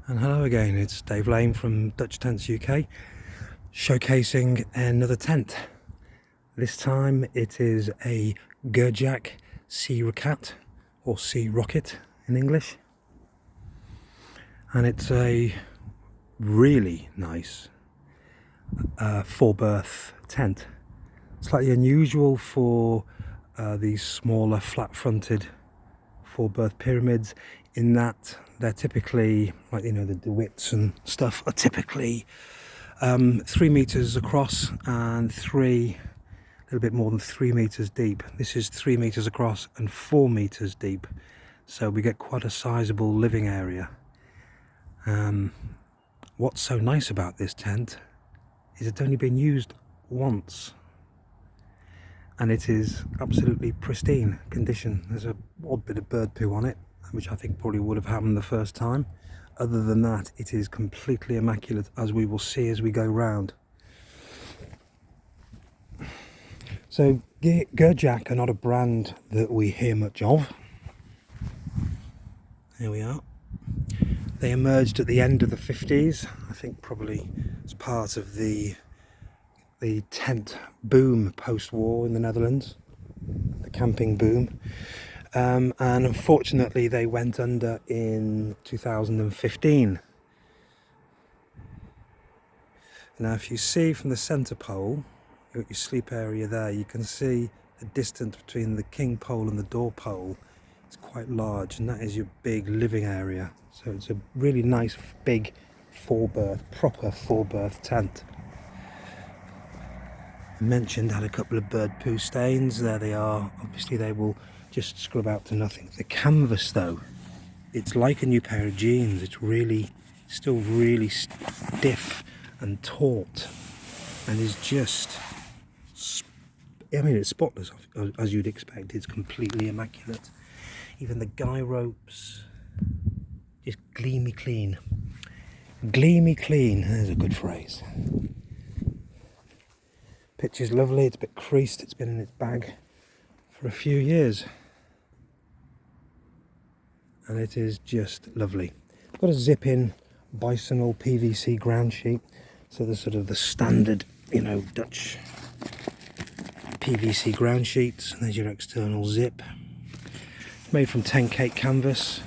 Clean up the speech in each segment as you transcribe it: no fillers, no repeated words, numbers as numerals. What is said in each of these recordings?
And hello again, it's Dave Lane from Dutch Tents UK, showcasing another tent. This time it is a Gerjak Zeerekat, or Sea Rocket in English. And it's a really nice 4-berth tent. Slightly unusual for these smaller flat-fronted 4-berth pyramids, in that they're typically, like, you know, the DeWitts and stuff are typically 3 meters across and a little bit more than 3 meters deep. This is 3 meters across and 4 meters deep, so we get quite a sizable living area. What's so nice about this tent is it's only been used once, and it is absolutely pristine condition. There's a odd bit of bird poo on it, which I think probably would have happened the first time. Other than that, it is completely immaculate, as we will see as we go round. So Gerjak are not a brand that we hear much of. Here we are. They emerged at the end of the 50s, I think probably as part of the tent boom post-war in the Netherlands, the camping boom. And unfortunately they went under in 2015. Now if you see from the centre pole, your sleep area there, you can see the distance between the king pole and the door pole. It's quite large, and that is your big living area. So it's a really nice big 4-berth, proper 4-berth tent. I mentioned had a couple of bird poo stains. There they are. Obviously they will just scrub out to nothing. The canvas though, it's like a new pair of jeans. It's really, still really stiff and taut, and is just, I mean, it's spotless as you'd expect. It's completely immaculate. Even the guy ropes, just gleamy clean. Gleamy clean, there's a good phrase. Pitch is lovely, it's a bit creased, it's been in its bag for a few years. And it is just lovely. Got a zip-in bisonal PVC ground sheet, so the sort of the standard, you know, Dutch PVC ground sheets. And there's your external zip. Made from 10 cake canvas.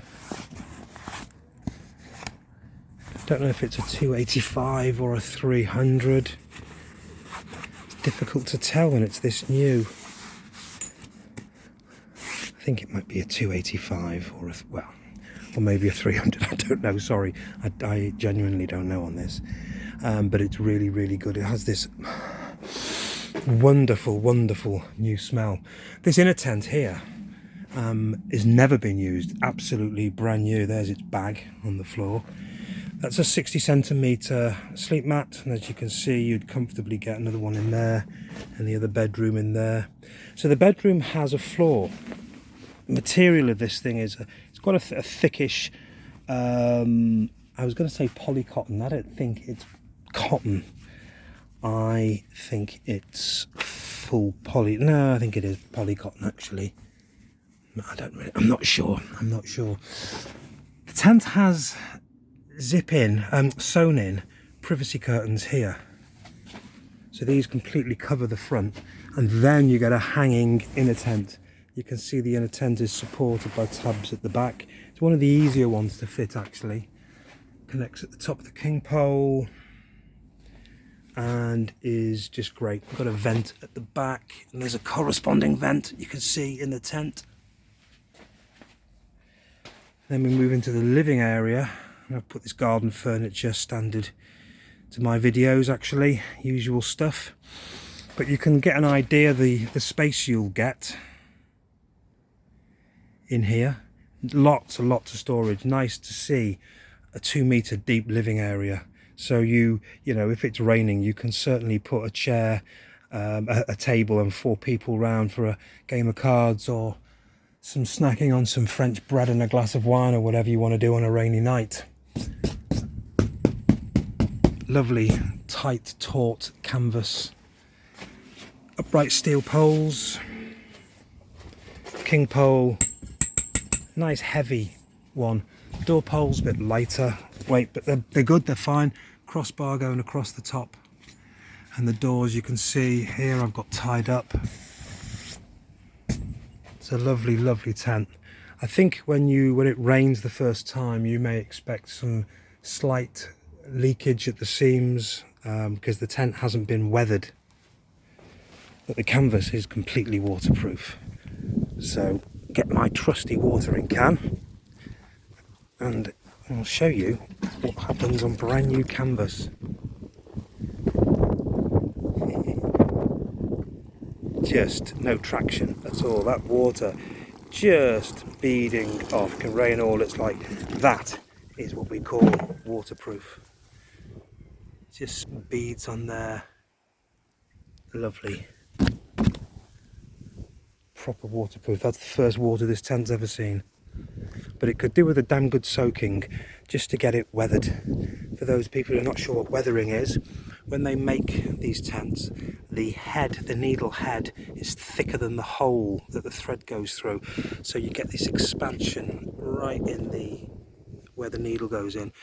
Don't know if it's a 285 or a 300. It's difficult to tell when it's this new. I think it might be a 285 or or maybe a 300. I don't know. Sorry, I genuinely don't know on this. But it's really, really good. It has this wonderful, wonderful new smell. This inner tent here has never been used. Absolutely brand new. There's its bag on the floor. That's a 60 centimetre sleep mat, and as you can see, you'd comfortably get another one in there, and the other bedroom in there. So the bedroom has a floor. The material of this thing is it's got a thickish, I was going to say polycotton. I don't think it's cotton. I think it's full poly. No, I think it is polycotton actually. No, I'm not sure. The tent has sewn in privacy curtains here. So these completely cover the front, and then you get a hanging inner tent. You can see the inner tent is supported by tabs at the back. It's one of the easier ones to fit actually. Connects at the top of the king pole and is just great. We've got a vent at the back, and there's a corresponding vent you can see in the tent. Then we move into the living area, and I've put this garden furniture standard to my videos actually, usual stuff. But you can get an idea the space you'll get in here. Lots and lots of storage. Nice to see a 2 meter deep living area. So you know, if it's raining, you can certainly put a chair, a table and 4 people round for a game of cards, or some snacking on some French bread and a glass of wine, or whatever you want to do on a rainy night. Lovely tight taut canvas, upright steel poles, king pole, nice heavy one. Door poles a bit lighter weight, but they're good, they're fine. Crossbar going across the top. And the doors, you can see here, I've got tied up. It's a lovely, lovely tent. I think when it rains the first time, you may expect some slight leakage at the seams because the tent hasn't been weathered. But the canvas is completely waterproof. So get my trusty watering can and I'll show you what happens on brand new canvas. Just no traction at all. That water just beading off. Can rain all it's like. That is what we call waterproof. Just beads on there. Lovely. Proper waterproof. That's the first water this tent's ever seen. But it could do with a damn good soaking just to get it weathered. For those people who are not sure what weathering is, when they make these tents, the needle head is thicker than the hole that the thread goes through. So you get this expansion right in where the needle goes in.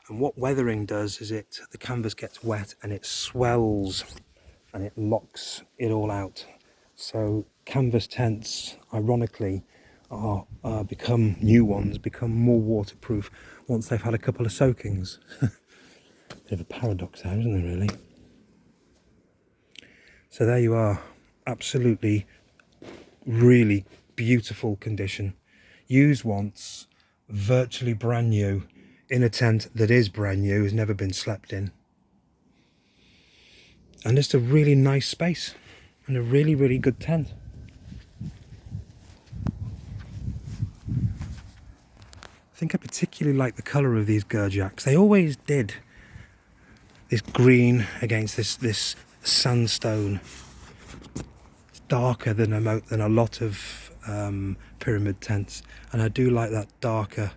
And what weathering does is the canvas gets wet and it swells and it locks it all out. So canvas tents, ironically, become more waterproof once they've had a couple of soakings. Bit of a paradox there, isn't there, really? So there you are, absolutely, really beautiful condition. Used once, virtually brand new, in a tent that is brand new, has never been slept in. And just a really nice space, and a really, really good tent. I think I particularly like the colour of these Gerjaks. They always did. This green against this sandstone. It's darker than a lot of pyramid tents, and I do like that darker.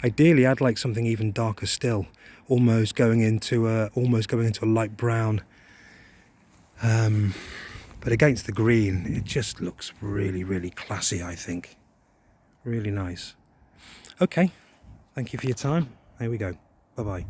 Ideally, I'd like something even darker still, almost going into a light brown. But against the green, it just looks really, really classy. I think, really nice. Okay, thank you for your time. There we go. Bye bye.